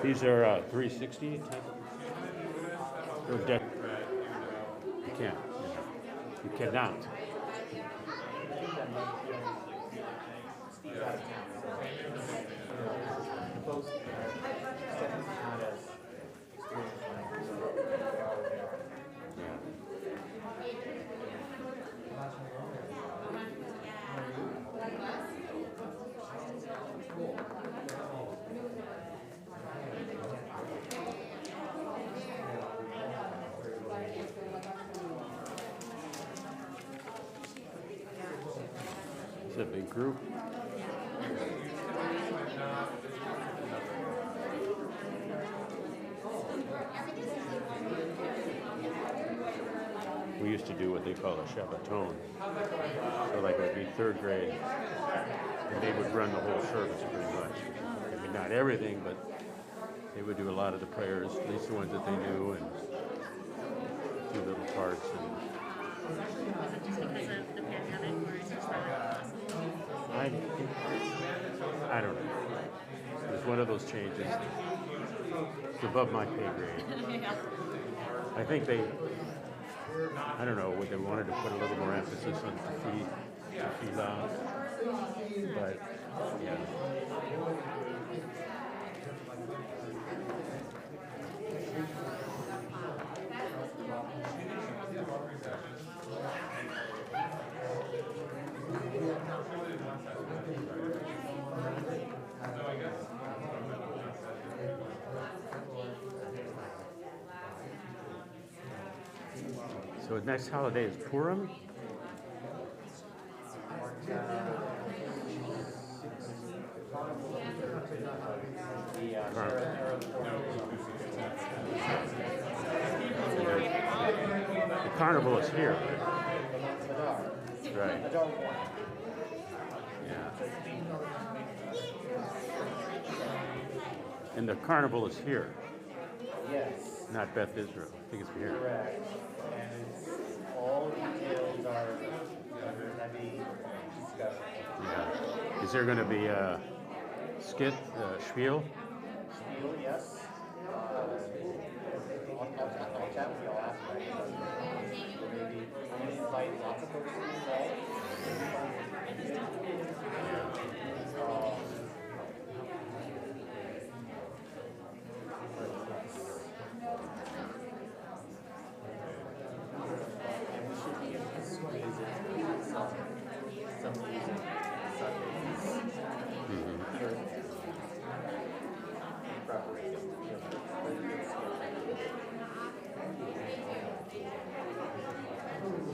These are 360 type. Or you can't. You cannot. It's a big group. We used to do what they call a Shabbaton. So like it would be third grade, and they would run the whole service pretty much. I mean, not everything, but they would do a lot of the prayers, at least the ones that they knew, and a few little parts. Is it just because of the pandemic, or is it just not possible? I don't know. It's one of those changes. It's above my pay grade. I think I don't know, they wanted to put a little more emphasis on tefillah, but yeah. So the next holiday is Purim. The carnival is here. That's right. Yeah. And the carnival is here. Yes. Not Beth Israel. I think it's here. Correct. And it's all details are under heavy discussion. Yeah. Is there going to be a skit, spiel? Spiel, yes. I'll chat with y'all after. Maybe invite lots of folks involved.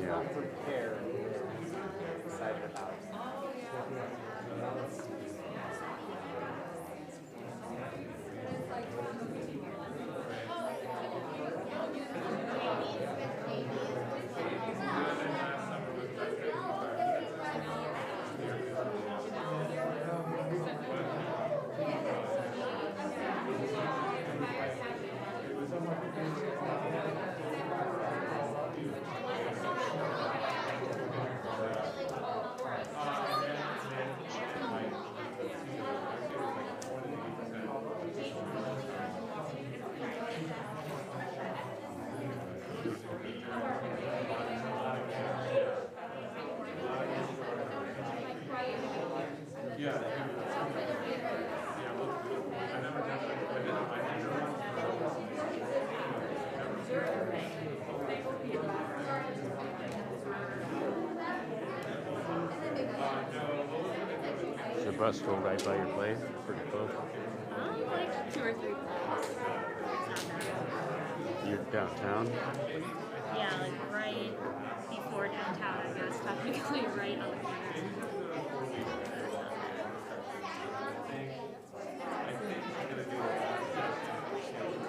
Yeah. Prepare inside the house. Is the bus go right by your place? Pretty close. Like 2 or 3 blocks. You're downtown? Yeah, like right before downtown, I guess, technically right on the corner.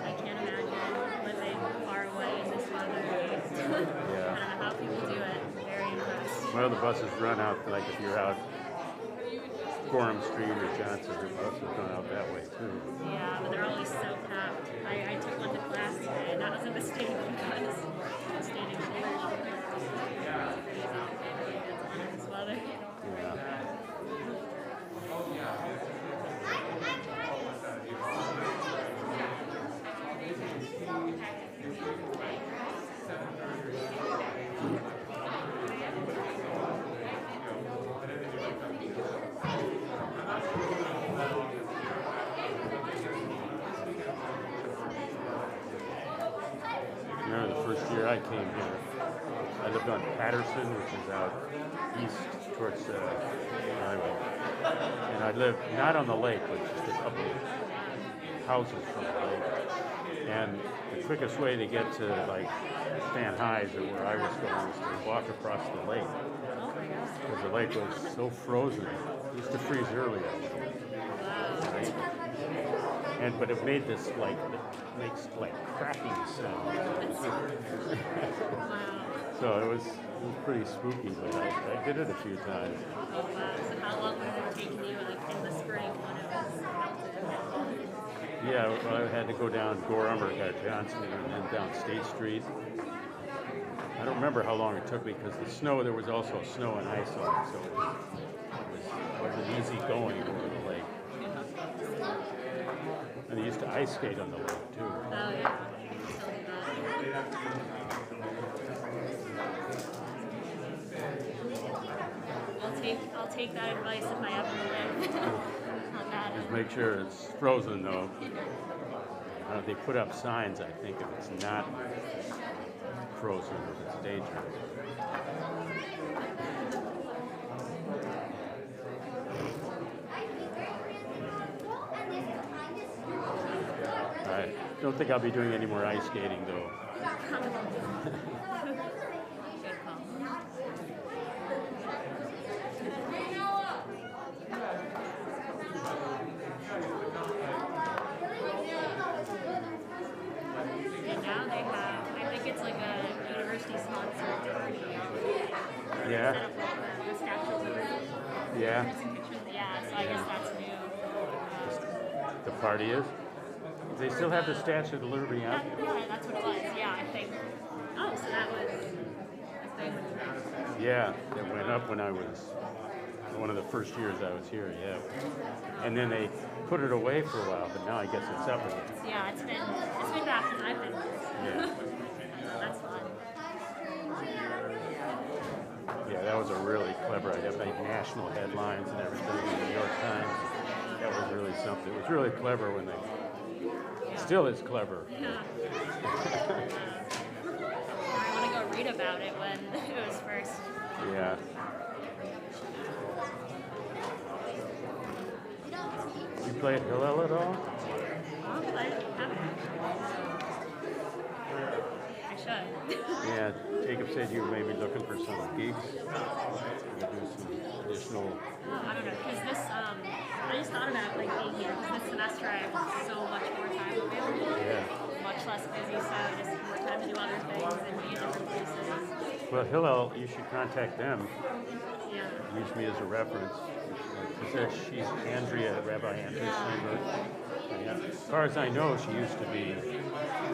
I can't imagine living far away in this weather. Yeah. I don't know how people do it. Very impressed. Well, the buses run out, like if you're out Gorham Street or Johnson, the buses run out that way too. Yeah, but they're always so packed. I took one to class today, and that was a mistake because I stayed in Cambridge. This weather. Yeah. Remember the first year I came here, I lived on Patterson, which is out east towards the highway. And I lived not on the lake, but just a couple of houses from the lake. And the quickest way to get to like Stan Highs or where I was going was to walk across the lake. Because the lake was so frozen. It used to freeze earlier. Right? But it made this like, it makes like cracking sound. So it was pretty spooky, but I did it a few times. Oh wow! So how long would it have taken you, like in the spring when it was melted? Yeah, well, I had to go down Gorham or Johnson and then down State Street. I don't remember how long it took me because the snow, there was also snow and ice on it, so it wasn't easy going over the lake. And they used to ice skate on the lake too. Oh yeah. I'll take that advice if I ever live on that. Just make sure it's frozen though. They put up signs, I think, if it's not frozen, if it's dangerous. I don't think I'll be doing any more ice skating though. Good call. And now they have, I think it's like a university-sponsored party. Yeah. Instead of like the Statue of Liberty. Yeah. There's some pictures, yeah, so I guess that's new. The party is? They still have the Statue of Liberty out? Yeah, that's what it was, yeah, I think. Oh, so that was a thing. Yeah, it went up when I was one of the first years I was here, yeah. And then they put it away for a while, but now I guess it's up again. Yeah, it's been back since I've been here. Yeah. So that's fun. Yeah, that was a really clever idea. They made national headlines and everything in the New York Times. That was really something. It was really clever when they... Still is clever. Yeah. I want to go read about it when it was first. Yeah. You played Hillel at all? I haven't. I should. Yeah, Jacob said you may be looking for some gigs. To do some additional... I don't know, because this, I just thought about like being here, because this semester I have so much more time available. Yeah. Much less busy, so I just have more time to do other things and be in different places. Well, Hillel, you should contact them. Yeah. Use me as a reference. Because she's Andrea, Rabbi Andrea Steinberg. Yeah. As far as I know, she used to be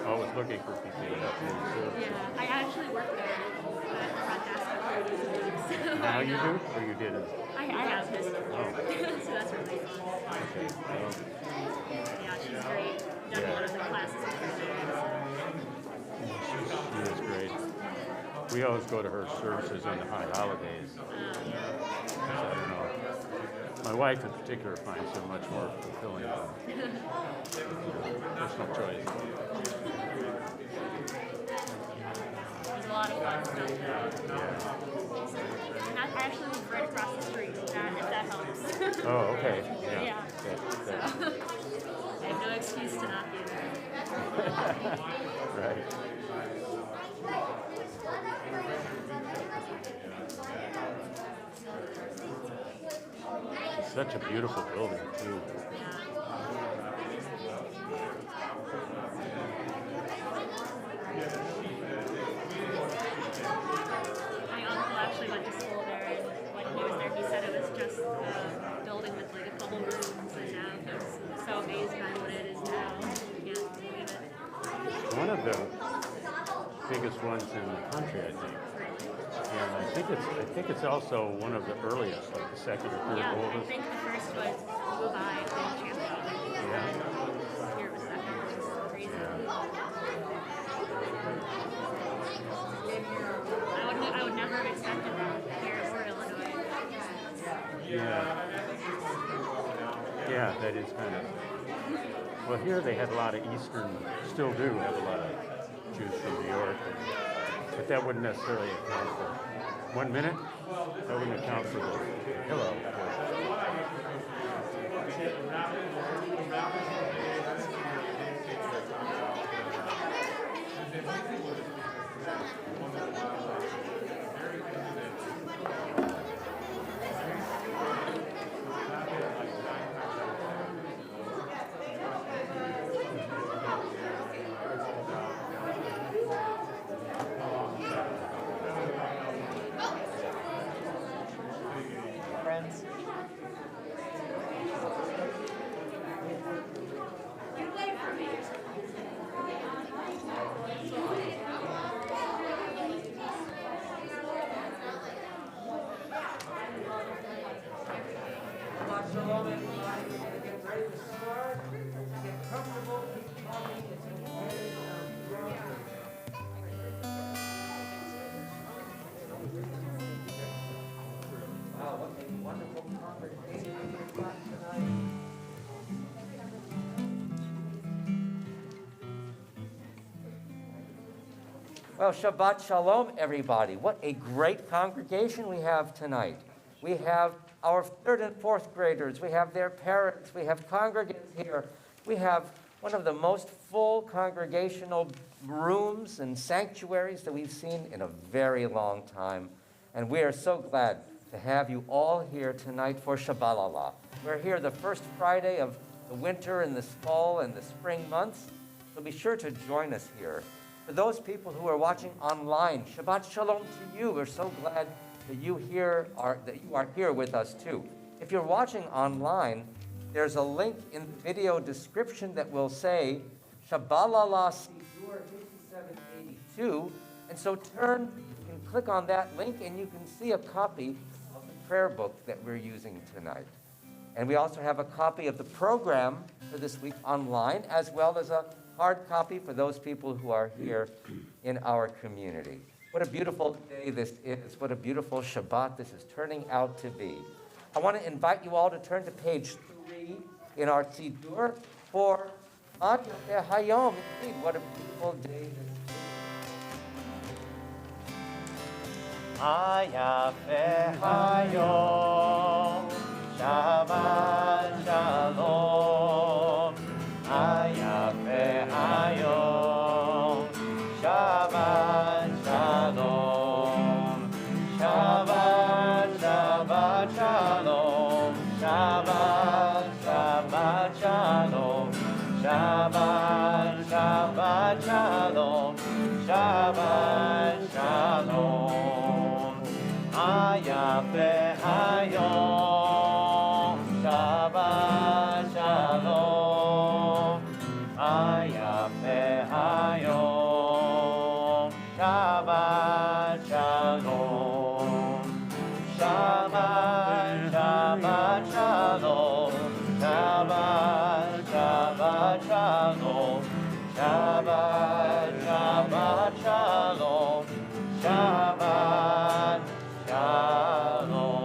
always looking for people to help in the service. Yeah, I actually worked there at the front desk for 30 weeks. So Now I you know. do, or you didn't? I have this before, Oh. so that's really fun. Okay. Well, Yeah, she's great. Done Yeah. one of the classes with her. she is great. We always go to her services on the high holidays. I don't know. My wife in particular finds them much more fulfilling than personal choice. There's a lot of fun stuff there. Yeah. And I actually live right across the street, if that helps. Oh, okay. Yeah. Yeah. That- I have no excuse to not be there. right. It's such a beautiful building, too. My uncle actually went to school there, and when he was there, he said it was just a building with like a couple rooms, and now he's so amazed by what it is now. He can't believe it. One of the biggest ones in the country, I think. And I think it's also one of the earliest, like the second or third Yeah, I oldest. think the first was Dubai in Champa. Yeah. Here it was second, which is crazy. Yeah. that is kind of, well, here they had a lot of Eastern, still do have a lot of Jews from New York, but that wouldn't necessarily account for 1 minute. That wouldn't account for the Hillel portion. Friends. Shabbat Shalom, everybody. Get ready to start. Get comfortable. Keep talking. It's okay. Wow, what a wonderful conversation we've got tonight. Well, Shabbat Shalom, everybody. What a great congregation we have tonight. We have our third and fourth graders. We have their parents. We have congregants here. We have one of the most full congregational rooms and sanctuaries that we've seen in a very long time. And we are so glad to have you all here tonight for Shabbalala. We're here the first Friday of the winter and the fall and the spring months. So be sure to join us here. For those people who are watching online, Shabbat Shalom to you. We're so glad that you are here with us too. If you're watching online, there's a link in the video description that will say Shabbalala Siddur 5782. And so you can click on that link and you can see a copy of the prayer book that we're using tonight. And we also have a copy of the program for this week online, as well as a hard copy for those people who are here in our community. What a beautiful day this is. What a beautiful Shabbat this is turning out to be. I want to invite you all to turn to page 3 in our siddur for Adar Hayom. Indeed, what a beautiful day this is. Ayafe Hayom, Shabbat Shalom. Ayafe Hayom, Shabbat Shalom. Shabbat, Shabbat Shalom. Shabbat, Shabbat Shalom. Shabbat, Shabbat Shalom. Shabbat Shalom. Ayafe Hayom, Shabbat Shalom. Ayafe Hayom, Shabbat Shalom. Shabbat, Shabbat Shalom. Shabbat, Shabbat Shalom. Shabbat, Shabbat Shalom. Shabbat Shalom.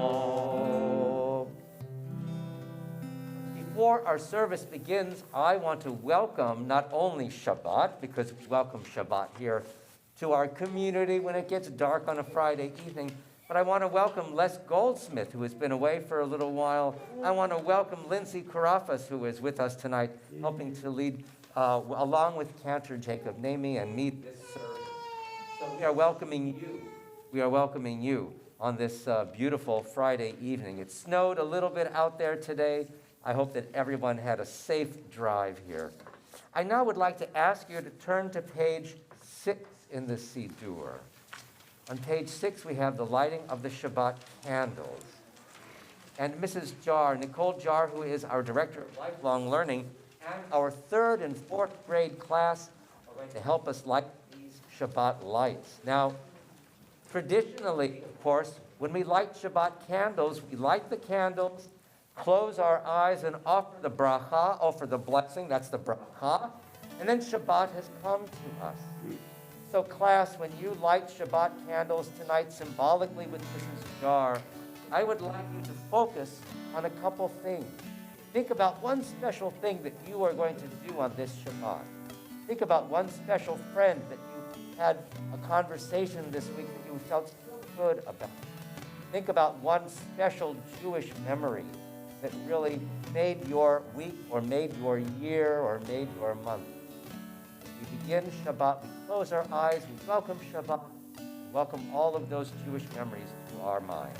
Before our service begins, I want to welcome not only Shabbat, because we welcome Shabbat here to our community when it gets dark on a Friday evening, but I want to welcome Les Goldsmith, who has been away for a little while. I want to welcome Lindsay Karafas, who is with us tonight, helping to lead, along with Cantor Jacob Namey and me, this service. So we are welcoming you. We are welcoming you on this beautiful Friday evening. It snowed a little bit out there today. I hope that everyone had a safe drive here. I now would like to ask you to turn to page 6 in the siddur. On page 6, we have the lighting of the Shabbat candles. And Mrs. Jar, Nicole Jar, who is our Director of Lifelong Learning, and our 3rd and 4th grade class are going to help us light these Shabbat lights. Now, traditionally, of course, when we light Shabbat candles, we light the candles, close our eyes and offer the bracha, offer the blessing, that's the bracha, and then Shabbat has come to us. So class, when you light Shabbat candles tonight symbolically with Mrs. Jar, I would like you to focus on a couple things. Think about one special thing that you are going to do on this Shabbat. Think about one special friend that you had a conversation this week that you felt so good about. Think about one special Jewish memory that really made your week or made your year or made your month. As we begin Shabbat, we close our eyes, we welcome Shabbat, welcome all of those Jewish memories to our mind.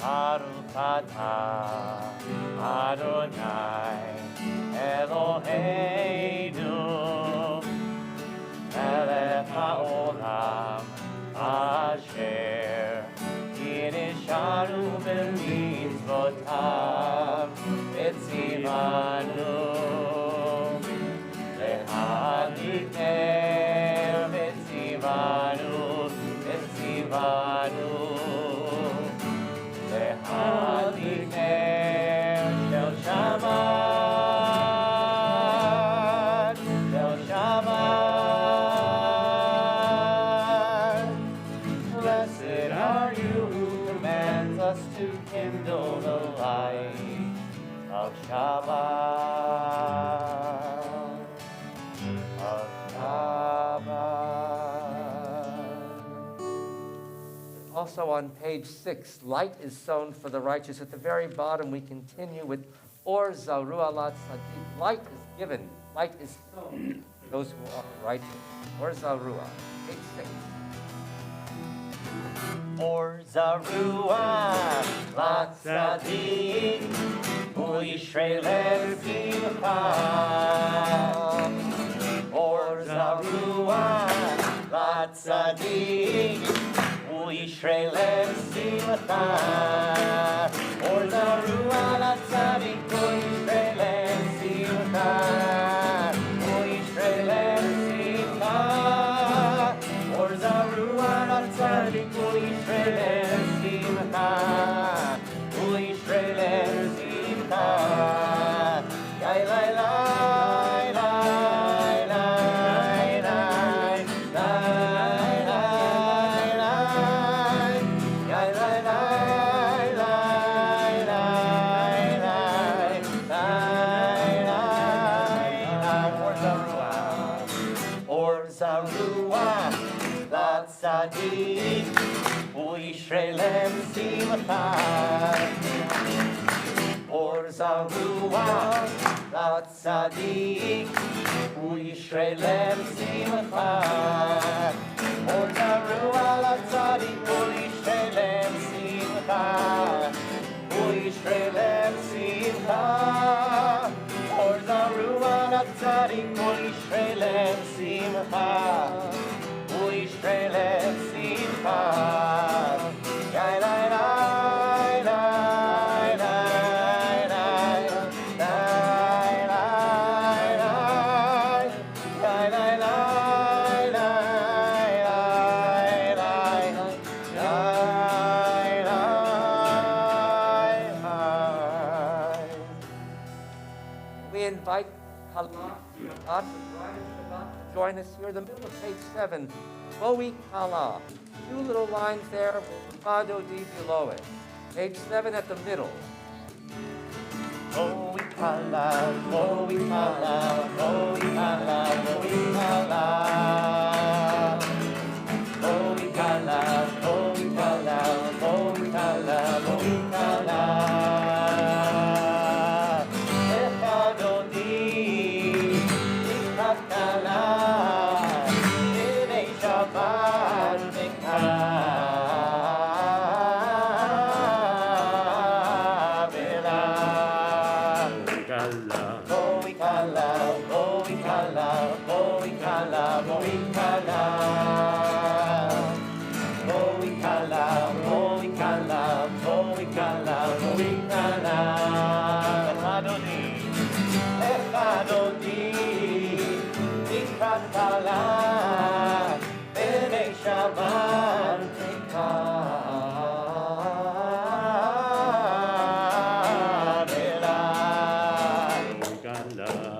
Baruch atah Adonai Eloheinu melech haolam asher kirishanu b'mitzvotav etzivanu lehadlikem etzivanu Hadikem Shel Shabbat, Shel Shabbat. Blessed are you who commands us to kindle the light of Shabbat, of Shabbat. Also on page 6, light is sown for the righteous. At the very bottom, we continue with Or Zaru Alat Sadiq. Light is given, light is sown for those who are righteous. Or Zarua, page 6. Or Zarua Lat Sadiq Uyishrei Simcha. Or Zarua Lat Sadiq Uyishrei Simcha. Or Zarua Lat Sadiq Uyishrei Simcha. Uyishrei Simcha. Or Zarua Lat Sadiq Uyishrei Simcha. Uyishrei Simcha. Yai lai lai lai lai lai lai lai lai. Yai lai lai lai lai lai lai. Or Zarua Lat Sadiq Uyishrei Simcha. Or Zarua Lat Sadiq Uyishrei Simcha. Or Zarua Lat Sadiq Uyishrei Simcha. Uyishrei Simcha. Or Zarua Lat Sadiq Uyishrei Simcha. Uyishrei Simcha. Yai lai lai lai lai lai lai lai lai. Yai lai lai lai lai lai lai. We invite Allah, God, Shabbat, to join us here in the middle of page 7. Bo'i Kala. 2 little lines there, Fado D below it. Page 7 at the middle. Bo'i Kala, Bo'i Kala, Bo'i Kala, Bo'i Kala. Bo'i Kala, Bo'i Kala, Bo'i Kala, Bo'i Kala. Echadodi, Ikhat Kala, B'nei Shabbat Mekabela. Bo'i Kala, Bo'i Kala, Bo'i Kala, Bo'i Kala. Bo'i Kala, Bo'i Kala, Bo'i Kala, Bo'i Kala. Echadodi, Echadodi, Ikhat Kala, B'nei Shabbat Mekabela.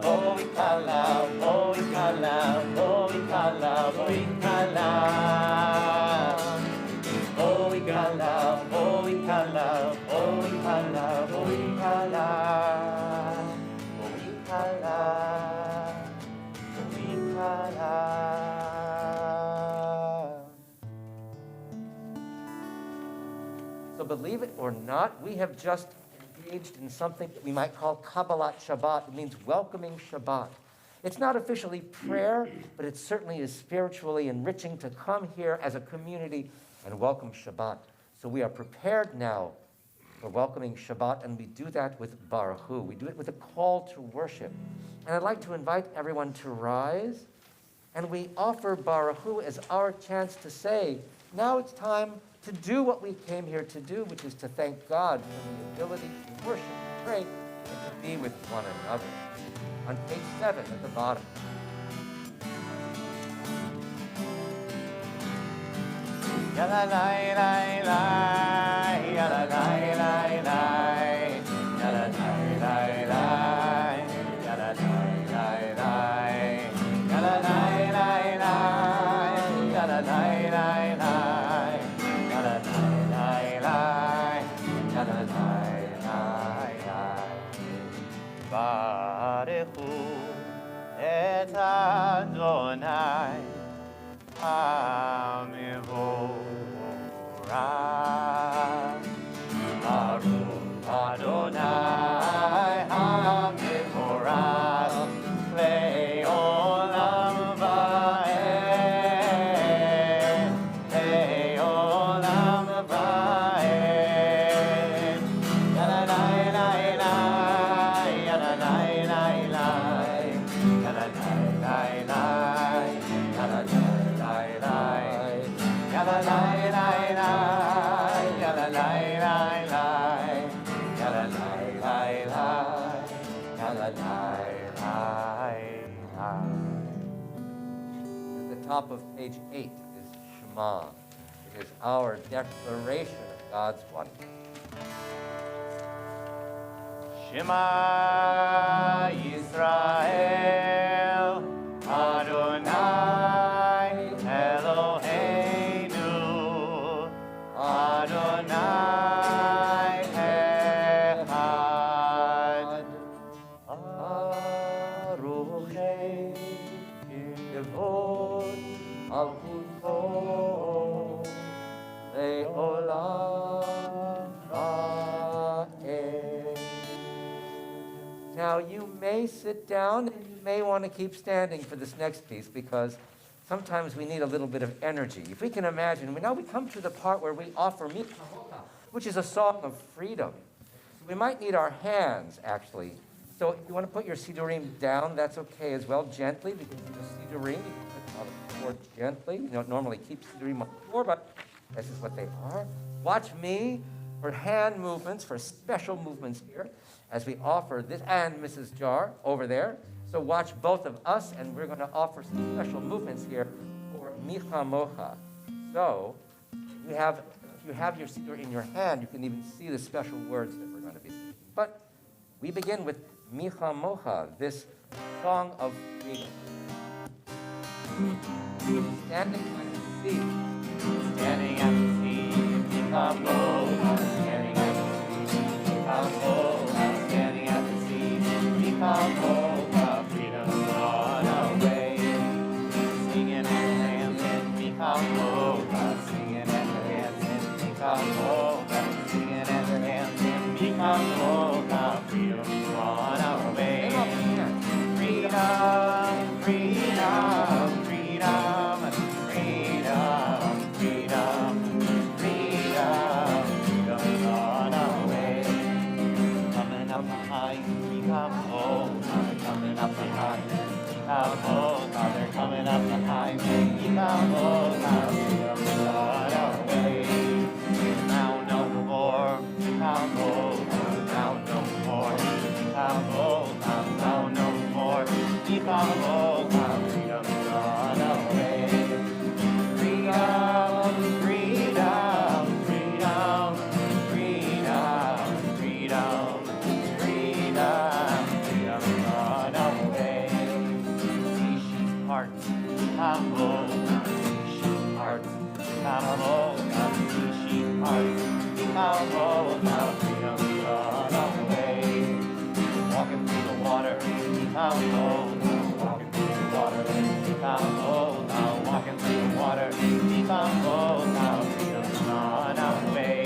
Bo'i Kala, Bo'i Kala, Bo'i Kala, Bo'i Kala. believe it or not, we have just engaged in something we might call Kabbalah Shabbat. It means welcoming Shabbat. It's not officially prayer, but it certainly is spiritually enriching to come here as a community and welcome Shabbat. So we are prepared now for welcoming Shabbat, and we do that with Baruch Hu. We do it with a call to worship. And I'd like to invite everyone to rise, and we offer Baruch Hu as our chance to say, now it's time to do what we came here to do, which is to thank God for the ability to worship, pray, and to be with one another. On page 7 at the bottom. Yala lai lai lai, yala lai lai lai, yala lai lai lai, yala lai lai lai, yala lai lai lai, yala lai lai lai, yala lai lai lai, yala lai lai lai. Barechu et Adonai Hamivorach. Baruch Adonai Hamivorach Le'olam va'ed, Le'olam va'ed. Yala lai lai lai, yala lai lai lai, yala lai lai lai, yala lai lai lai, yala lai lai lai, yala lai lai lai, yala lai lai lai, yala lai lai lai. At the top of page 8 is Shema. It is our declaration of God's oneness. Shema Yisrael, Adonai Eloheinu, Adonai Echad. Aruchei Kivod Avuto Le'olam Va'ed. Now you may sit down and you may want to keep standing for this next piece because sometimes we need a little bit of energy. If we can imagine, now we come to the part where we offer Mikhamoka, which is a song of freedom. We might need our hands, actually. So if you want to put your siddurim down, that's okay as well, gently, because the siddurim, you can put them on the floor gently. You don't normally keep siddurim on the floor, but this is what they are. Watch me for hand movements, for special movements here, as we offer this, and Mrs. Jar over there. So watch both of us, and we're going to offer some special movements here for Micha Mocha. So if you have your siddur in your hand, you can even see the special words that we're going to be singing. But we begin with Micha Mocha, this song of freedom. Standing by the sea. Standing at the sea, Micha Mocha. Standing at the sea, Micha Mocha. Standing at the sea, Micha Mocha. Freedom gone away. Singing and dancing, Micha Mocha. Singing and dancing, Micha Mocha. Singing and dancing, Micha Mocha. Freedom gone away. Freedom, freedom, freedom, freedom, freedom, freedom, freedom gone away. Coming up behind, Micha Mocha. Coming up behind, Micha Mocha. They're coming up behind, Micha Mocha. Freedom gone away. Now no more, Micha Mocha. Now no more, Micha Mocha. Now no more, Micha Mocha. Freedom gone away. Freedom, freedom, freedom, freedom, freedom, freedom, freedom gone away. See sheep hearts, Micha Mocha. See sheep hearts, Micha Mocha. See sheep hearts, Micha Mocha. Freedom gone away. Walking through the water, Micha Mocha. Walking through the water, Micha Mocha. Walking through the water, Micha Mocha. Freedom gone away.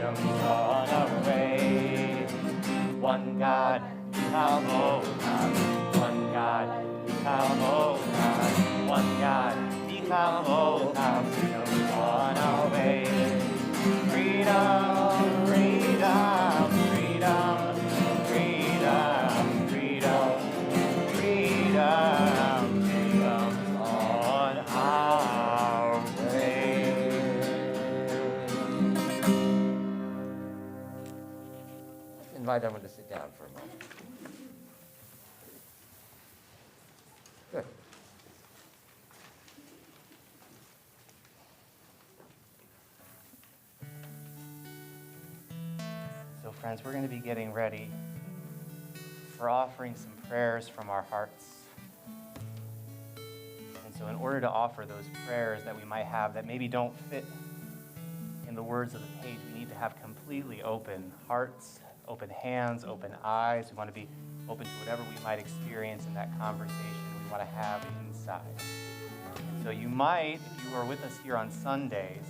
freedom's gone away. One God, Kabbalah. One God, Kabbalah. One God, Kabbalah. Freedom's gone away. Freedom, freedom, freedom, freedom, freedom, freedom, freedom's on our way. Invite everyone to sit down for a moment. Good. So friends, we're going to be getting ready for offering some prayers from our hearts. And so in order to offer those prayers that we might have that maybe don't fit in the words of the page, we need to have completely open hearts, open hands, open eyes. We want to be open to whatever we might experience in that conversation we want to have inside. So you might, if you are with us here on Sundays,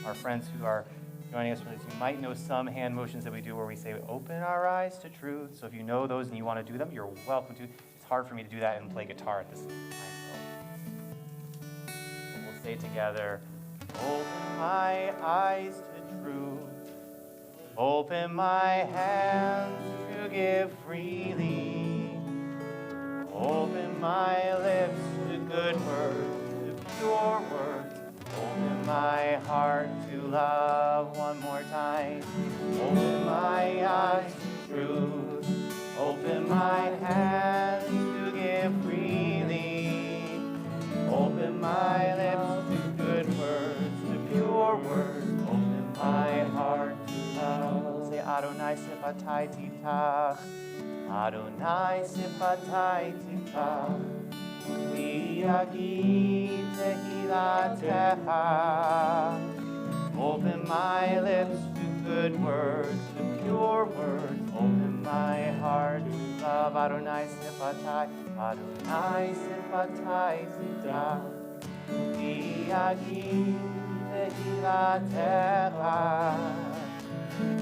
our friends who are joining us from this, you might know some hand motions that we do where we say, open our eyes to truth. So if you know those and you want to do them, you're welcome to. It's hard for me to do that and play guitar at the same time. So we'll say together, open my eyes to truth. Open my hands to give freely. Open my lips to good words, to pure words. Open my heart to love one more time. Open my eyes to truth. Open my hands to give freely. Open my lips to good words, to pure words. Open my heart to love. Say Adonai sifatai titach. Adonai sifatai titach. V'yagi tehilatecha. Open my lips to good words, to pure words. Open my heart to love. Adonai sifatai, Adonai sifatai titach. V'yagi tehilatecha.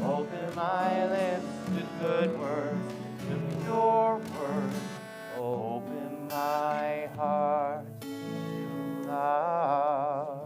Open my lips to good words, to pure words. Open my heart to love.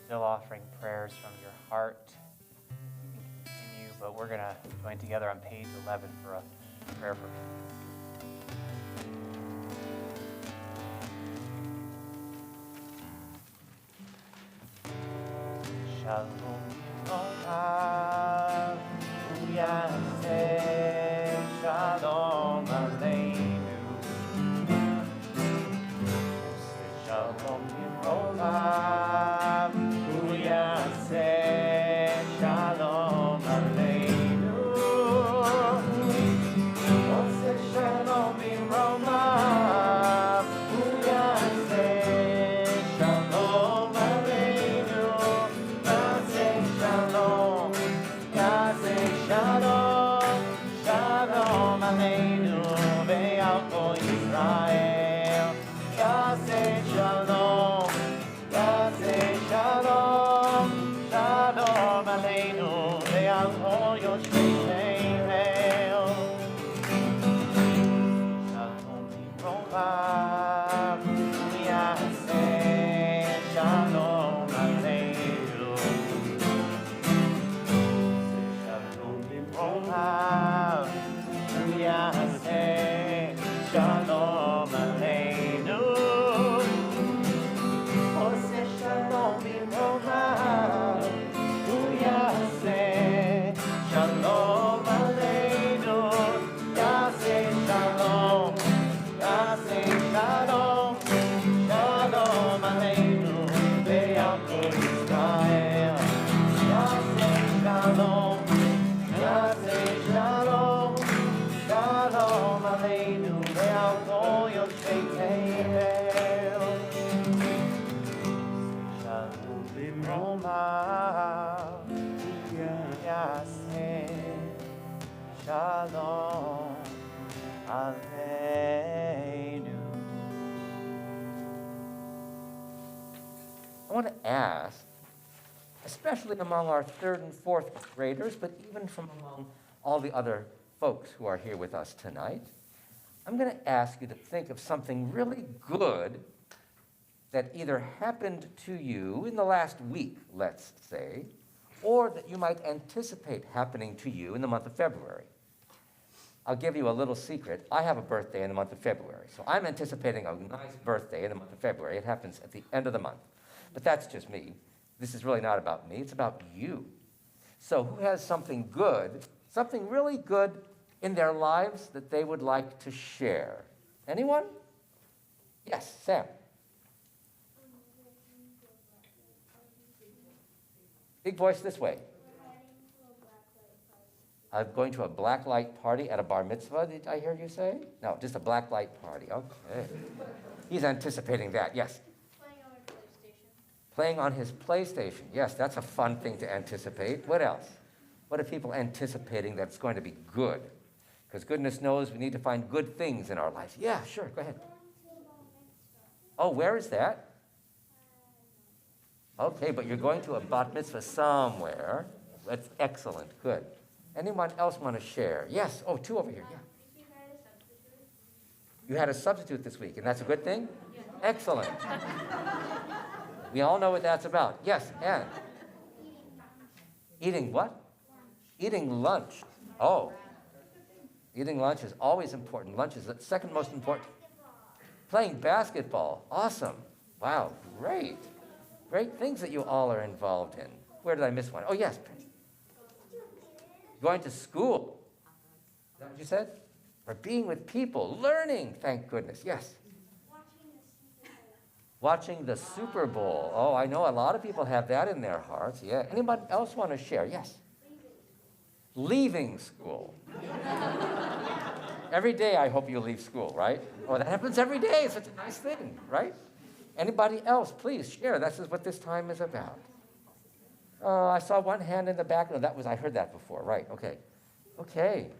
Still offering prayers from your heart. You can continue, but we're going to join together on page 11 for a prayer for Shalom Olam, Uyaseh, Shalom Aleinu. Shalom Olam, Uyaseh, Shalom Aleinu. Oseh Shalom Bimromav, Uyaseh, Shalom Aleinu. Naseh kol yoshvei Hel. Shalom bimromav, yaseh shalom aleinu. Shalom bimromav, yaseh shalom aleinu. Oseh shalom bimromav, yaseh shalom aleinu. Yaseh shalom, yaseh shalom, shalom aleinu ve'al kol Yisrael. Yaseh shalom, yaseh shalom, shalom aleinu ve'al kol yoshvei Hel. Shalom bimromav, yaseh shalom aleinu. I want to ask, especially among our third and fourth graders, but even from among all the other folks who are here with us tonight, I'm going to ask you to think of something really good that either happened to you in the last week, let's say, or that you might anticipate happening to you in the month of February. I'll give you a little secret. I have a birthday in the month of February, so I'm anticipating a nice birthday in the month of February. It happens at the end of the month. But that's just me. This is really not about me. It's about you. So who has something good, something really good in their lives that they would like to share? Anyone? Yes, Sam. Big voice this way. I'm going to a black light party at a bar mitzvah, did I hear you say? No, just a black light party. Okay. He's anticipating that. Yes. Playing on his PlayStation. Yes, that's a fun thing to anticipate. What else? What are people anticipating that's going to be good? Because goodness knows we need to find good things in our life. Yeah, sure, go ahead. Oh, where is that? Okay, but you're going to a bat mitzvah somewhere. That's excellent, good. Anyone else want to share? Yes, oh, two over here, yeah. You had a substitute this week, and that's a good thing? Excellent. We all know what that's about. Yes, and? Eating what? Eating lunch. Oh. Eating lunch is always important. Lunch is the second most important. Playing basketball. Awesome. Wow, great. Great things that you all are involved in. Where did I miss one? Oh, yes. Going to school. Is that what you said? Or being with people, learning, thank goodness. Yes. Watching the Super Bowl. Oh, I know a lot of people have that in their hearts. Yeah. Anybody else want to share? Yes. Leaving school. Every day I hope you leave school, right? Oh, that happens every day. It's such a nice thing, right? Anybody else, please share. This is what this time is about. I saw one hand in the back. No, I heard that before. Right, okay. Okay.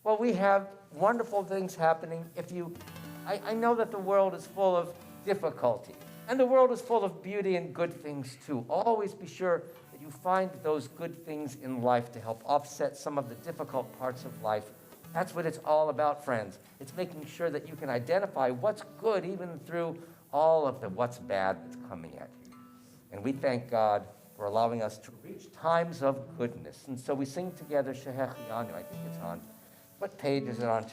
Well, we have wonderful things happening. I know that the world is full of difficulty, and the world is full of beauty and good things too. Always be sure that you find those good things in life to help offset some of the difficult parts of life. That's what it's all about, friends. It's making sure that you can identify what's good even through all of the what's bad that's coming at you. And we thank God for allowing us to reach times of goodness. And so we sing together Shehechianu. I think it's on. What page is it on?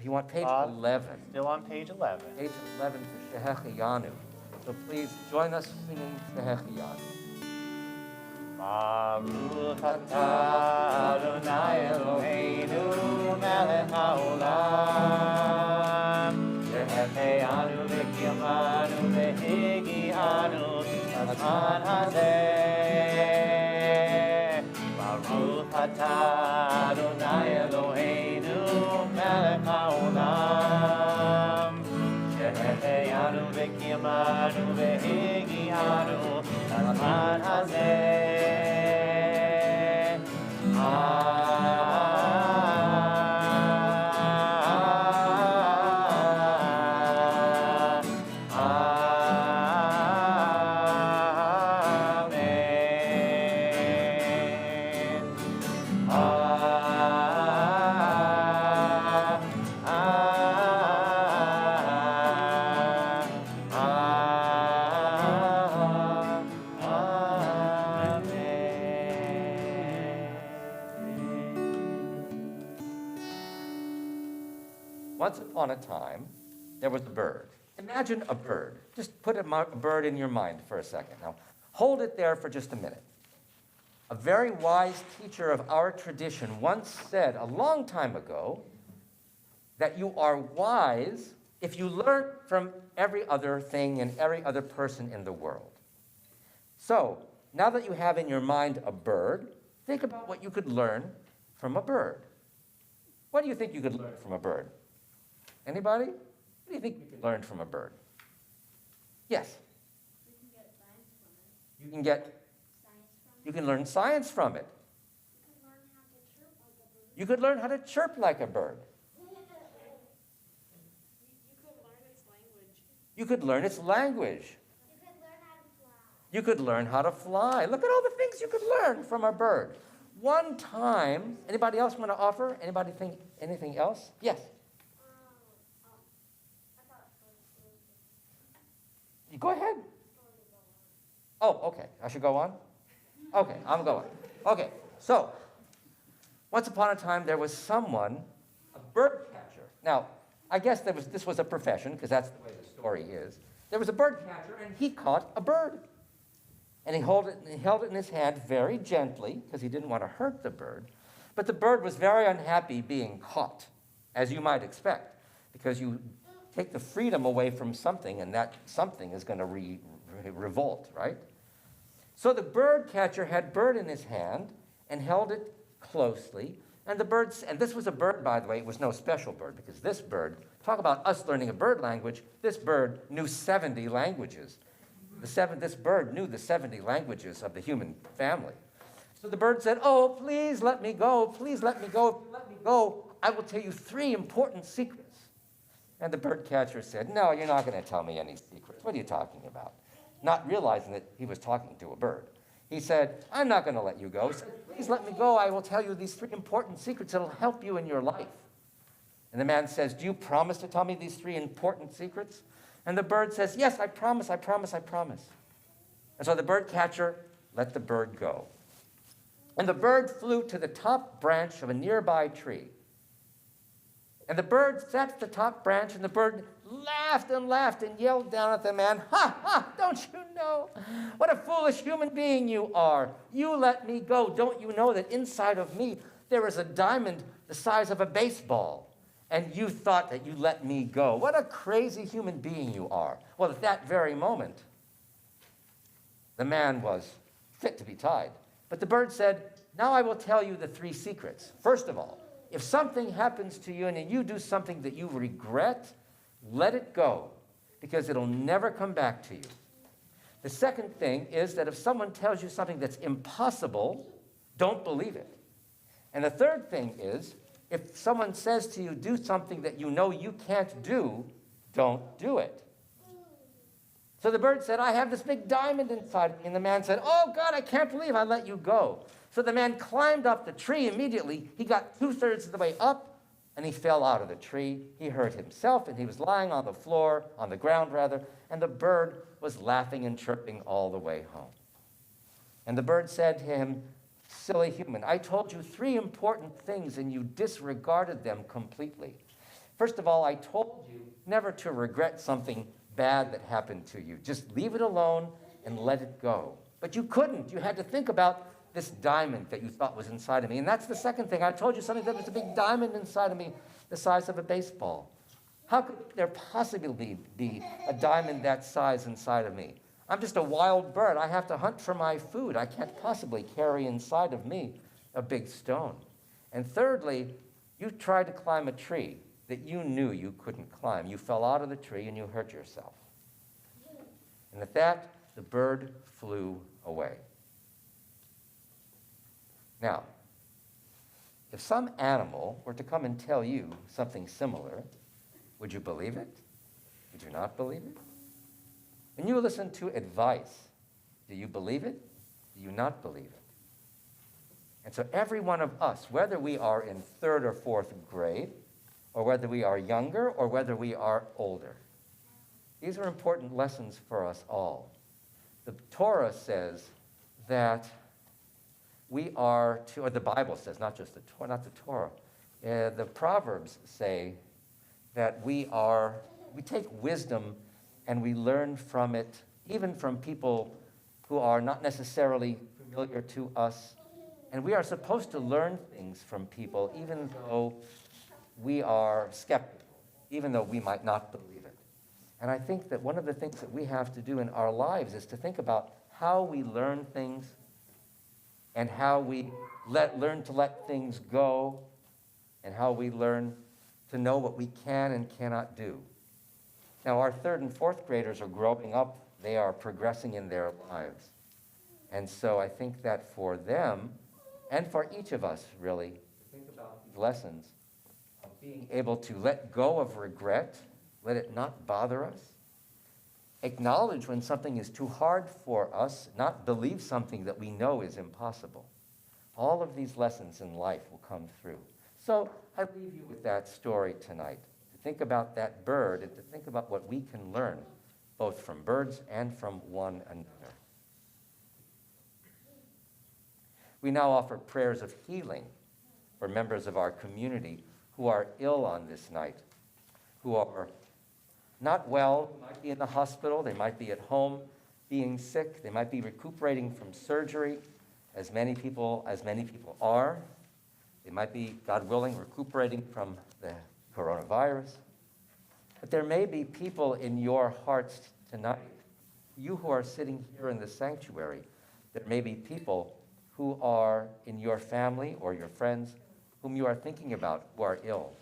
You want page 11? Still on page 11. Page 11 for Shehechianu. So please join us singing Shehechianu. Baruch atah Adonai Eloheinu melech haolam shehechianu v'kiyamanu v'higianu b'zman hazeh. Baruch atah Adonai Eloheinu melech haolam shehechianu v'kiyamanu v'higianu b'zman hazeh. Amen. Once upon a time, there was a bird. Imagine a bird. Just put a bird in your mind for a second. Now, hold it there for just a minute. A very wise teacher of our tradition once said a long time ago that you are wise if you learn from every other thing and every other person in the world. So, now that you have in your mind a bird, think about what you could learn from a bird. What do you think you could learn from a bird? Anybody? What do you think you could learn from a bird? Yes? You can get You can learn science from it. You could learn how to chirp like a bird. You could learn its language. You could learn how to fly. Look at all the things you could learn from a bird. One time, anybody else want to offer? Anybody think anything else? Yes. You go ahead. Oh, okay. I should go on? Okay, I'm going. Okay, so once upon a time there was someone, a bird catcher. Now, I guess this was a profession, because that's the way the story is. There was a bird catcher, and he caught a bird. And he held it in his hand very gently, because he didn't want to hurt the bird. But the bird was very unhappy being caught, as you might expect, because you take the freedom away from something, and that something is going to revolt, right? So the bird catcher had bird in his hand and held it closely. And this was a bird, by the way. It was no special bird, because this bird, talk about us learning a bird language, this bird knew 70 languages. This bird knew the 70 languages of the human family. So the bird said, "Oh, please let me go. Please let me go. Let me go. I will tell you 3 important secrets." And the bird catcher said, "No, you're not going to tell me any secrets. What are you talking about?" Not realizing that he was talking to a bird. He said, "I'm not going to let you go. He said, "Please let me go. I will tell you these 3 important secrets that will help you in your life." And the man says, "Do you promise to tell me these 3 important secrets?" And the bird says, "Yes, I promise, I promise, I promise." And so the bird catcher let the bird go. And the bird flew to the top branch of a nearby tree. And the bird sat at the top branch, and the bird laughed and laughed and yelled down at the man, "Ha, ha, don't you know? What a foolish human being you are. You let me go. Don't you know that inside of me there is a diamond the size of a baseball? And you thought that you let me go. What a crazy human being you are." Well, at that very moment, the man was fit to be tied. But the bird said, "Now I will tell you the 3 secrets. First of all, if something happens to you and you do something that you regret, let it go, because it'll never come back to you. The second thing is that if someone tells you something that's impossible, don't believe it. And the third thing is, if someone says to you, do something that you know you can't do, don't do it." So the bird said, "I have this big diamond inside of me." And the man said, "Oh, God, I can't believe I let you go." So the man climbed up the tree immediately. He got 2/3 of the way up, and he fell out of the tree. He hurt himself, and he was lying on the ground rather, and the bird was laughing and chirping all the way home. And the bird said to him, "Silly human, I told you 3 important things, and you disregarded them completely. First of all, I told you never to regret something bad that happened to you. Just leave it alone and let it go. But you couldn't. You had to think about this diamond that you thought was inside of me. And that's the second thing. I told you something that was a big diamond inside of me, the size of a baseball. How could there possibly be a diamond that size inside of me? I'm just a wild bird. I have to hunt for my food. I can't possibly carry inside of me a big stone. And thirdly, you tried to climb a tree that you knew you couldn't climb. You fell out of the tree and you hurt yourself." And at that, the bird flew away. Now, if some animal were to come and tell you something similar, would you believe it? Would you not believe it? When you listen to advice, do you believe it? Do you not believe it? And so every one of us, whether we are in 3rd or 4th grade, or whether we are younger, or whether we are older, these are important lessons for us all. The Torah says that we are to, or the Bible says, not just the Torah, the Proverbs say that we take wisdom and we learn from it, even from people who are not necessarily familiar to us. And we are supposed to learn things from people, even though we are skeptical, even though we might not believe it. And I think that one of the things that we have to do in our lives is to think about how we learn things and how we learn to let things go and how we learn to know what we can and cannot do. Now, our 3rd and 4th graders are growing up. They are progressing in their lives. And so I think that for them, and for each of us, really, to think about these lessons of being able to let go of regret, let it not bother us, acknowledge when something is too hard for us, not believe something that we know is impossible. All of these lessons in life will come through. So I leave you with that story tonight, to think about that bird and to think about what we can learn, both from birds and from one another. We now offer prayers of healing for members of our community who are ill on this night, who are not well, might be in the hospital, they might be at home being sick, they might be recuperating from surgery, as many people are. They might be, God willing, recuperating from the coronavirus. But there may be people in your hearts tonight, you who are sitting here in the sanctuary, there may be people who are in your family or your friends whom you are thinking about who are ill.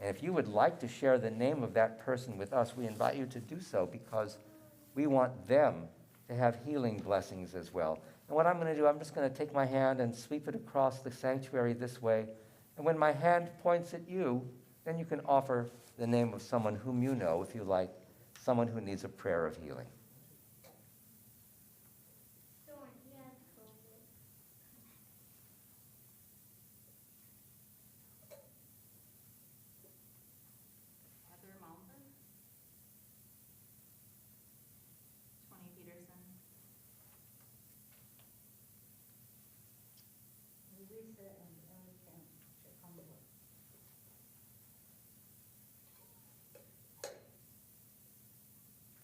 And if you would like to share the name of that person with us, we invite you to do so because we want them to have healing blessings as well. And what I'm going to do, I'm just going to take my hand and sweep it across the sanctuary this way. And when my hand points at you, then you can offer the name of someone whom you know, if you like, someone who needs a prayer of healing.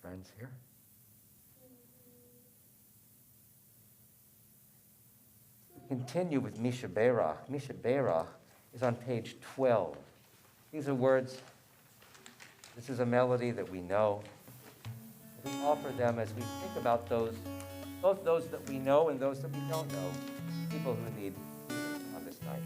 Friends here? We continue with Misha Berach. Misha Berach is on page 12. These are words, this is a melody that we know. We offer them as we think about those, both those that we know and those that we don't know, people who need healing on this night.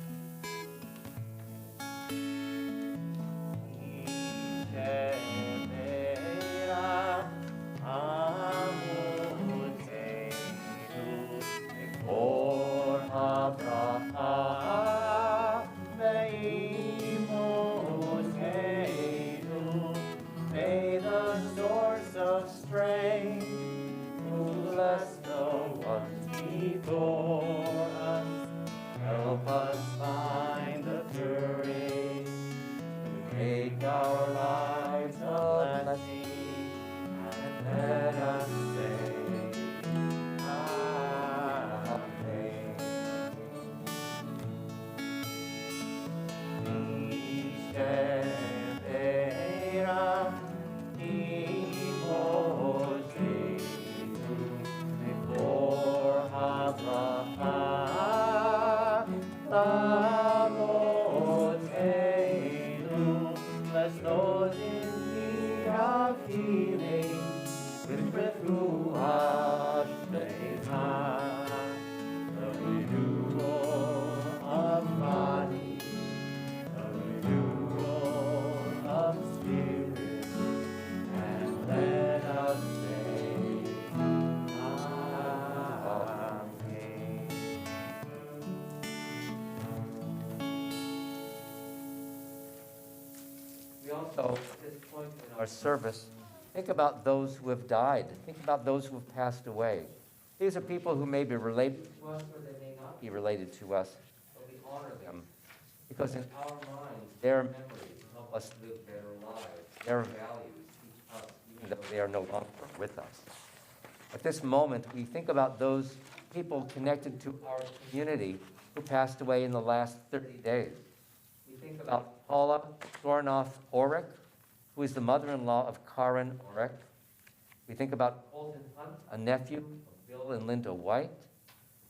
Also, at this point in our service, think about those who have died. Think about those who have passed away. These are people who may be related to us or they may not be related to us, but we honor them because in our minds, their memories help us live their lives. Their values teach us, even though they are no longer with us. At this moment, we think about those people connected to our community who passed away in the last 30 days. We think about Paula Stornoff Orrick, who is the mother-in-law of Karen Orek. We think about Colton Hunt, a nephew of Bill and Linda White.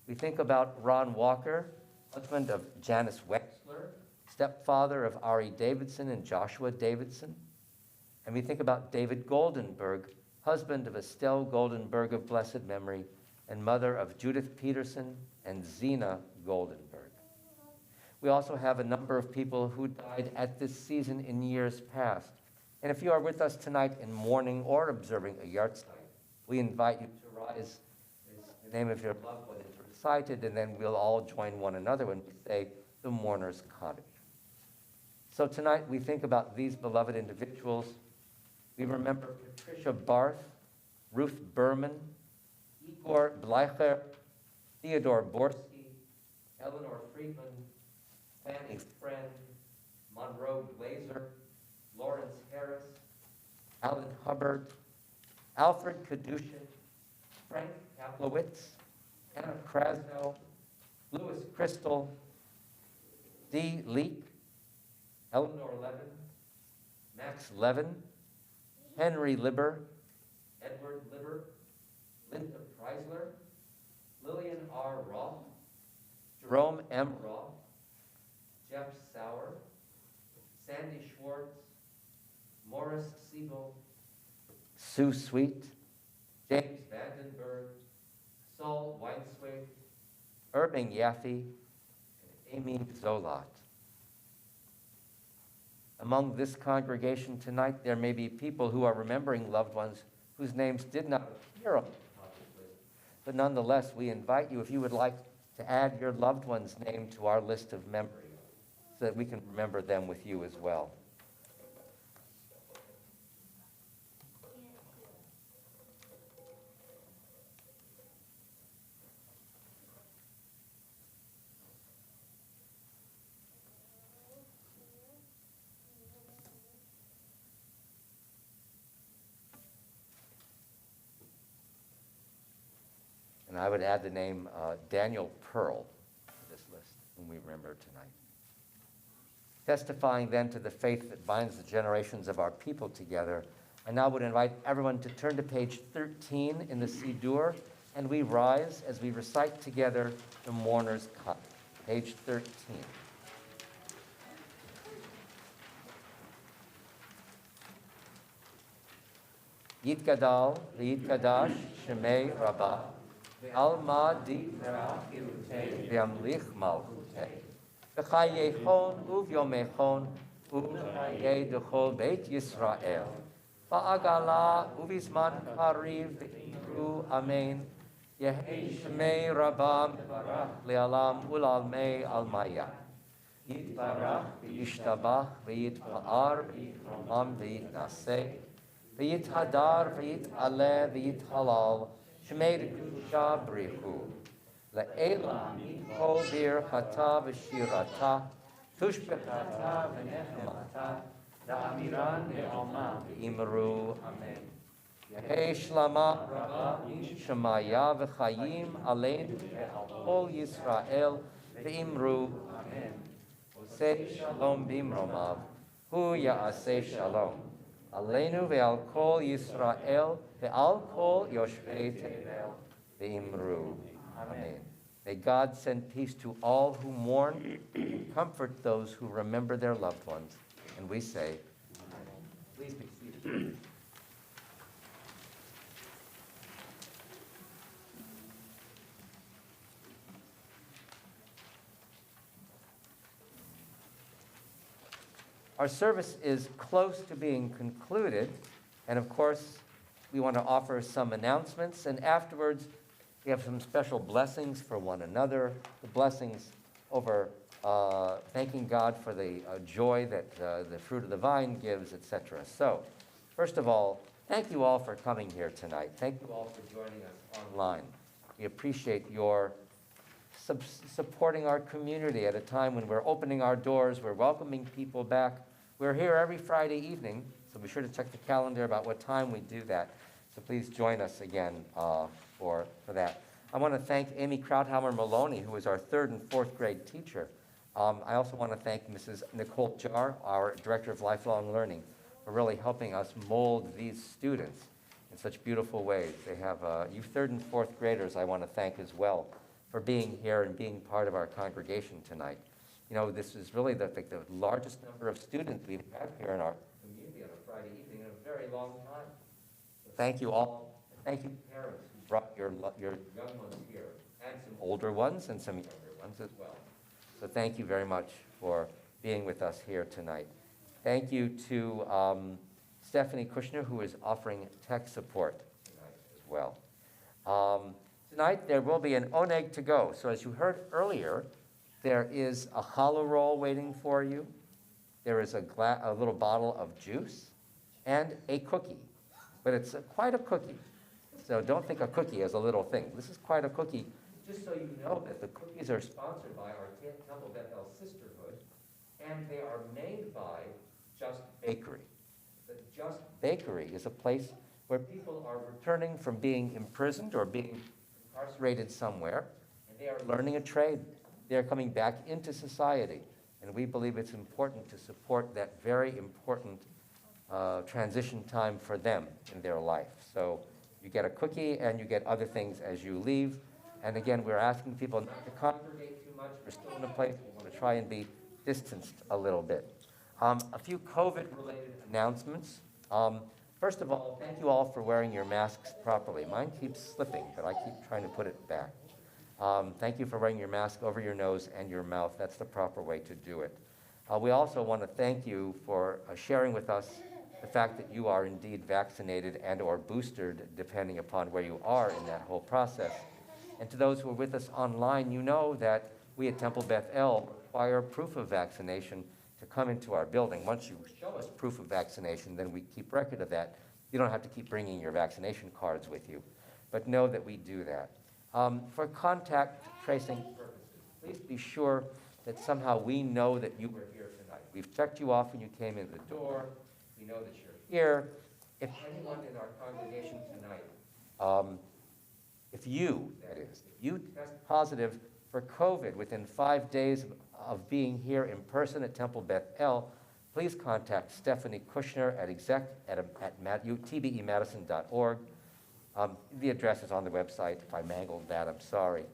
We think about Ron Walker, husband of Janice Wexler, stepfather of Ari Davidson and Joshua Davidson. And we think about David Goldenberg, husband of Estelle Goldenberg of blessed memory, and mother of Judith Peterson and Zena Goldenberg. We also have a number of people who died at this season in years past. And if you are with us tonight in mourning or observing a yahrzeit, we invite you to rise as the name of your loved one is recited, and then we'll all join one another when we say the mourner's cottage. So tonight we think about these beloved individuals. We remember Patricia Barth, Ruth Berman, Igor Bleicher, Theodore Borsky, Eleanor Friedman, Fanny Friend, Monroe Glazer, Lawrence Harris, Alan Hubbard, Alfred Kadushin, Frank Kaplowitz, Anna Krasno, Louis Crystal, Dee Leek, Eleanor Levin, Max Levin, Henry Libber, Edward Libber, Linda Preisler, Lillian R. Roth, Jerome M. Roth, Jeff Sauer, Sandy Schwartz, Morris Siegel, Sue Sweet, James Vandenberg, Saul Weinswig, Irving Yaffe, and Amy Zolat. Among this congregation tonight, there may be people who are remembering loved ones whose names did not appear on the contact list. But nonetheless, we invite you, if you would like to add your loved one's name to our list of memories, so that we can remember them with you as well. And I would add the name Daniel Pearl to this list, whom we remember tonight. Testifying then to the faith that binds the generations of our people together, I now would invite everyone to turn to page 13 in the siddur, and we rise as we recite together the mourner's cottage. Page 13. Yitgadal v'yitgadash shemei Rabbah Alma di v'amlich malchutei v'chayechon uvyomechon uv'chayei d'chol beit Yisrael v'agala uvizman kariv v'imru amen Yehei shemei Rabbah mevarach le'alam ulalmei almaya Yitbarach v'yishtabach v'yitpa'ar v'yitramam v'yitnaseh v'yithadar v'yit'aleh v'yithalal Shemei Kedusha Brichu, Le'ela Mikol Birchata V'Shirata, Tushbekata V'Nechemata, Da'amiran Ne'oma V'Imru, Amen. Yehei Shlama Rabba Shemaya V'Chayim Aleinu Ve'al Yisrael V'Imru, Amen. Osei Shalom B'Imromav, Hu Ya'aseh Shalom. Aleinu ve'al kol Yisrael ve'al kol Yoshvei Tevel ve'imru. Amen. May God send peace to all who mourn, and comfort those who remember their loved ones. And we say, please be seated. Our service is close to being concluded, and of course, we want to offer some announcements, and afterwards, we have some special blessings for one another, the blessings over thanking God for the joy that the fruit of the vine gives, etc. So, first of all, thank you all for coming here tonight. Thank you all for joining us online. We appreciate your supporting our community at a time when we're opening our doors, we're welcoming people back. We're here every Friday evening, so be sure to check the calendar about what time we do that. So please join us again for that. I want to thank Amy Krauthammer Maloney, who is our 3rd and 4th grade teacher. I also want to thank Mrs. Nicole Jar, our Director of Lifelong Learning, for really helping us mold these students in such beautiful ways. They have, you third and fourth graders I want to thank as well for being here and being part of our congregation tonight. You know, this is really the largest number of students we've had here in our community on a Friday evening in a very long time. So thank you all. Thank you, parents, who brought your young ones here, and some older ones and some younger ones as well. So thank you very much for being with us here tonight. Thank you to Stephanie Kushner, who is offering tech support tonight as well. Tonight there will be an oneg to go. So as you heard earlier, there is a challah roll waiting for you. There is a little bottle of juice and a cookie. But it's quite a cookie. So don't think a cookie as a little thing. This is quite a cookie. Just so you know that the cookies are sponsored by our Temple Bethel Sisterhood, and they are made by Just Bakery. The Just Bakery is a place where people are returning from being imprisoned or being incarcerated somewhere, and they are learning a trade. They are coming back into society, and we believe it's important to support that very important transition time for them in their life. So you get a cookie and you get other things as you leave. And again, we're asking people not to congregate too much. We're still in a place we want to try and be distanced a little bit. A few COVID-related announcements. First of all, thank you all for wearing your masks properly. Mine keeps slipping, but I keep trying to put it back. Thank you for wearing your mask over your nose and your mouth. That's the proper way to do it. We also want to thank you for sharing with us the fact that you are indeed vaccinated and or boosted, depending upon where you are in that whole process. And to those who are with us online, you know that we at Temple Bethel require proof of vaccination to come into our building. Once you show us proof of vaccination, then we keep record of that. You don't have to keep bringing your vaccination cards with you, but know that we do that. For contact tracing purposes, please be sure that somehow we know that you were here tonight. We've checked you off when you came in the door. We know that you're here. If anyone in our congregation tonight, if you test positive for COVID within 5 days of being here in person at Temple Bethel, please contact Stephanie Kushner at tbemadison.org. The address is on the website. If I mangled that, I'm sorry.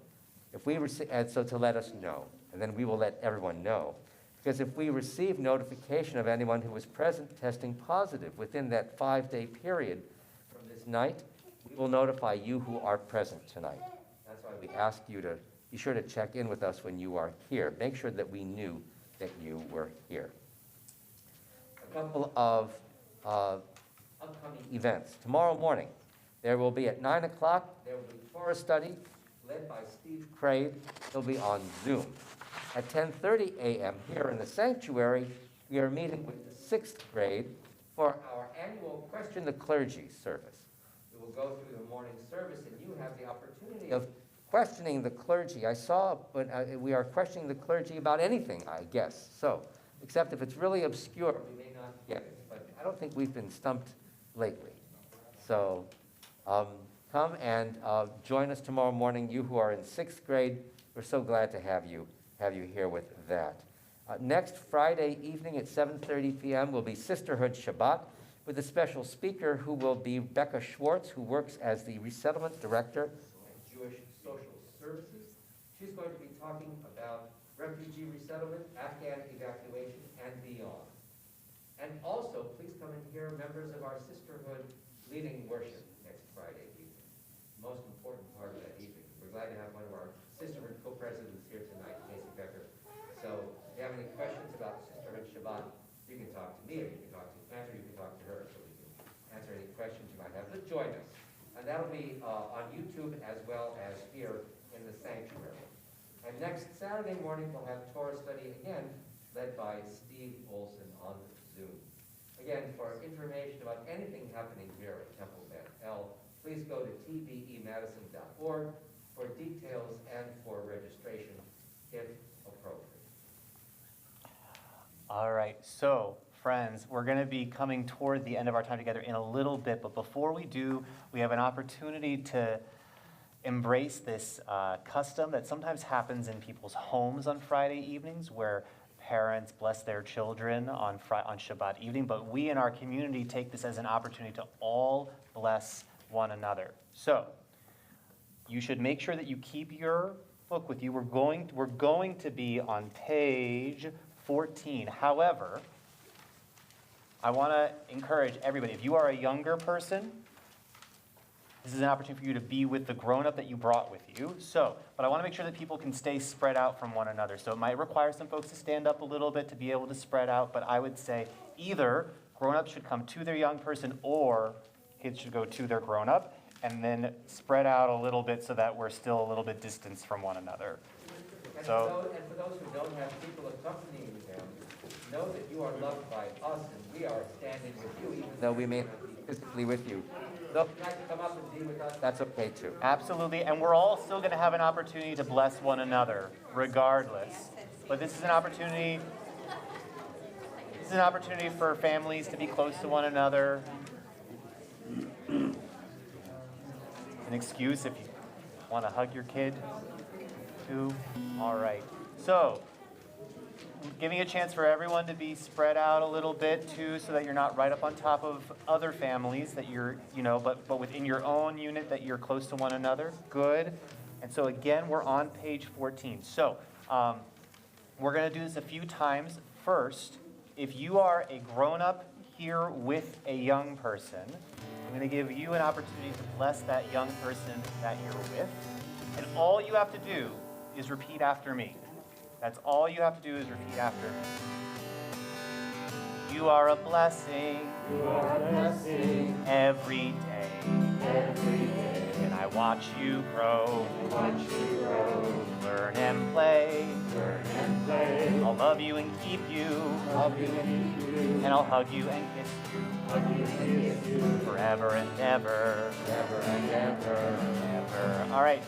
If we and so to let us know, and then we will let everyone know. Because if we receive notification of anyone who was present testing positive within that 5-day period from this night, we will notify you who are present tonight. That's why we ask you to be sure to check in with us when you are here. Make sure that we knew that you were here. A couple of upcoming events. Tomorrow morning, there will be at 9 o'clock, there will be Torah study led by Steve Craig. He'll be on Zoom. At 10:30 a.m. here in the sanctuary, we are meeting with the 6th grade for our annual Question the Clergy service. We will go through the morning service, and you have the opportunity of questioning the clergy. I saw when we are questioning the clergy about anything, I guess. So, except if it's really obscure, we may not get it. But I don't think we've been stumped lately. So come and join us tomorrow morning. You who are in 6th grade, we're so glad to have you here with that. Next Friday evening at 7:30 p.m. will be Sisterhood Shabbat with a special speaker who will be Becca Schwartz, who works as the Resettlement Director at Jewish Social Services. She's going to be talking about refugee resettlement, Afghan evacuation, and beyond. And also, please come and hear members of our sisterhood leading worship next Friday evening. Most important part of that evening. We're glad to have one of our sisterhood co-presidents here tonight, Casey Becker. So if you have any questions about Sisterhood Shabbat, you can talk to me, or you can talk to Andrew, you can talk to her, so we can answer any questions you might have. But join us. And that'll be on YouTube as well as here in the sanctuary. And next Saturday morning, we'll have Torah study again, led by Steve Olson on Zoom. Again, for information about anything happening here at Temple Bethel, please go to tbemadison.org for details and for registration, if appropriate. All right, so friends, we're going to be coming toward the end of our time together in a little bit, but before we do, we have an opportunity to embrace this custom that sometimes happens in people's homes on Friday evenings, where parents bless their children on Shabbat evening, but we in our community take this as an opportunity to all bless one another. So, you should make sure that you keep your book with you. We're going to be on page 14. However, I want to encourage everybody, if you are a younger person, this is an opportunity for you to be with the grown-up that you brought with you. But I want to make sure that people can stay spread out from one another. So it might require some folks to stand up a little bit to be able to spread out, but I would say either grown-ups should come to their young person or kids should go to their grown-up, and then spread out a little bit so that we're still a little bit distanced from one another. And for those who don't have people accompanying them, know that you are loved by us and we are standing with you, even though we may not be physically with you. So if you'd like to come up and be with us, that's okay too. Absolutely, and we're all still going to have an opportunity to bless one another, regardless. But this is an opportunity. This is an opportunity for families to be close to one another. An excuse if you want to hug your kid, too. All right. So, giving a chance for everyone to be spread out a little bit too, so that you're not right up on top of other families that you're, but within your own unit that you're close to one another. Good. And so again, we're on page 14. So we're going to do this a few times. First, if you are a grown-up here with a young person, I'm going to give you an opportunity to bless that young person that you're with. And all you have to do is repeat after me. That's all you have to do is repeat after me. You are a blessing. You are a blessing. Every day. Every day. And I watch you grow. I watch you grow. Learn and play. Learn and play. I'll love you and keep you. Love you and keep you. And I'll hug you and kiss you. Hug you and kiss you. Forever and ever. Forever and ever. Ever. All right.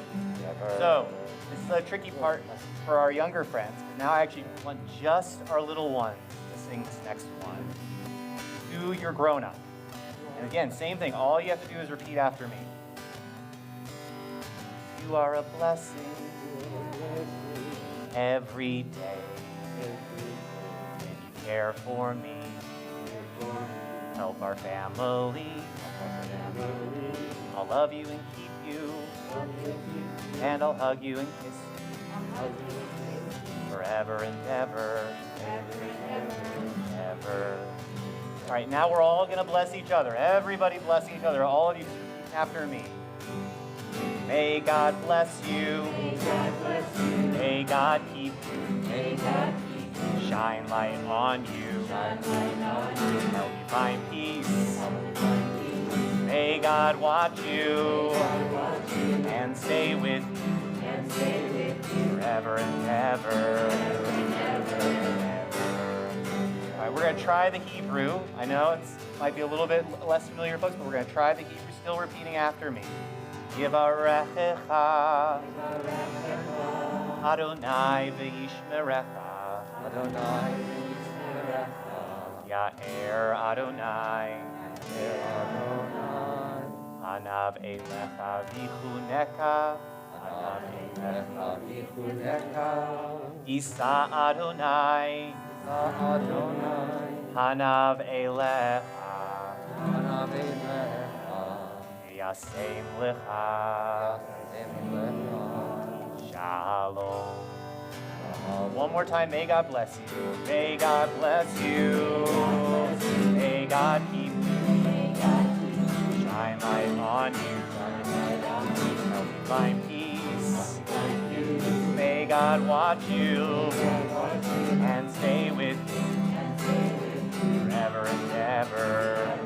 Ever. So, this is the tricky part for our younger friends, but now I actually want just our little ones to sing this next one to your grown-up. And again, same thing. All you have to do is repeat after me. You are a blessing every day. And you care for me. Help our family. I'll love you and keep you. And I'll hug you and kiss you. Forever and ever. Ever. All right, now we're all going to bless each other. Everybody blessing each other. All of you just repeat after me. May God bless you. May God bless you. May God keep you. May God keep you. Shine light on you. Shine light on you. Help you find peace. Help you find peace. May God watch you. And stay with you. And stay with you. Forever and ever. Forever and ever. All right, we're going to try the Hebrew. I know it might be a little bit less familiar to folks, but we're going to try the Hebrew, still repeating after me. Yivarechecha Adonai v'yishmerecha Adonai v'yishmerecha Ya'er Adonai Anav elecha v'chuneka Anav elecha v'chuneka Isa Adonai Anav elecha Anav elecha Yasem lecha Shalom. One more time, may God bless you. May God bless you. May God keep you. Shine light on you. Help you find peace. May God watch you and stay with you forever and ever.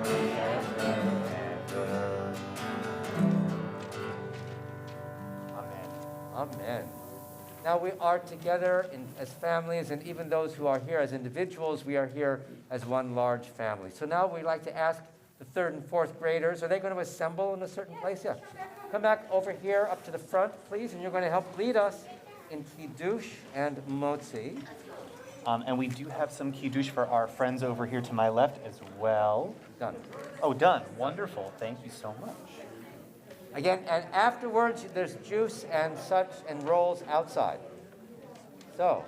Amen. Now we are together as families, and even those who are here as individuals, we are here as one large family. So now we'd like to ask the 3rd and 4th graders, are they going to assemble in a certain place? Yeah. Come back over here up to the front, please, and you're going to help lead us in Kiddush and Motzi. And we do have some Kiddush for our friends over here to my left as well. Done. Oh, done. Wonderful. Thank you so much. Again, and afterwards, there's juice and such and rolls outside. So,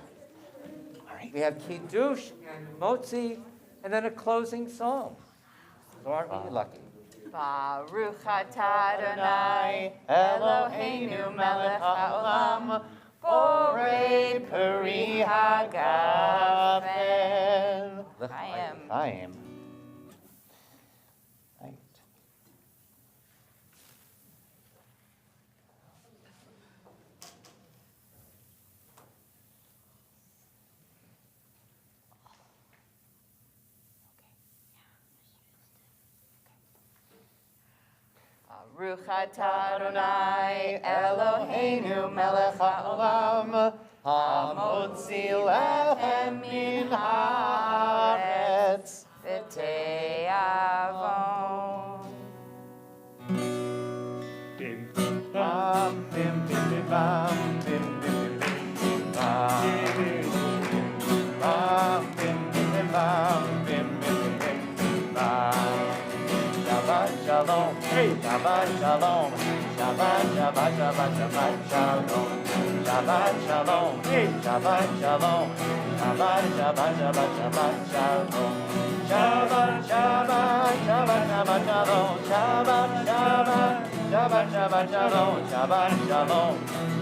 All right. We have Kiddush and Motzi, and then a closing song. So aren't we lucky? Baruch atah Adonai Eloheinu melech haolam borei peri hagafen. Chaim. Right. Baruch atah Adonai Eloheinu melech haolam hamotzi lechem min haaretz v'te'avon. Bam, bim, bim, bim, bam, bim, bim, bim, bim, bam. Bam, bim, bim, bim, bam, bim, bim, bim, bim, bam. Shabbat shalom, Shabbat shalom, Shabbat, Shabbat, Shabbat, Shabbat shalom. Shabbat shalom, Shabbat shalom, Shabbat, Shabbat, Shabbat, Shabbat shalom. Shabbat, Shabbat, Shabbat, Shabbat shalom, Shabbat, Shabbat, Shabbat, Shabbat shalom, Shabbat shalom,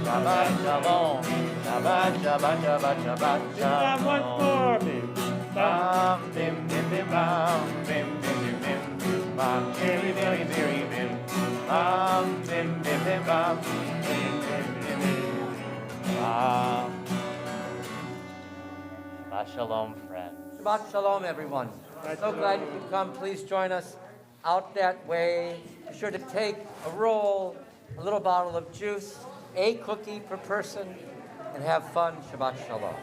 Shabbat shalom, Shabbat, Shabbat, Shabbat, Shabbat shalom. One more, bam, bim, bim, bim, bam, bim, bim, bim, bim, bam, very, very, very, bim, bam, bim, bim, bim, bam, bim, bim, bim, bim, bam. Shabbat shalom, friends. Shabbat shalom, everyone. So glad you could come. Please join us out that way. Be sure to take a roll, a little bottle of juice, a cookie per person, and have fun. Shabbat shalom.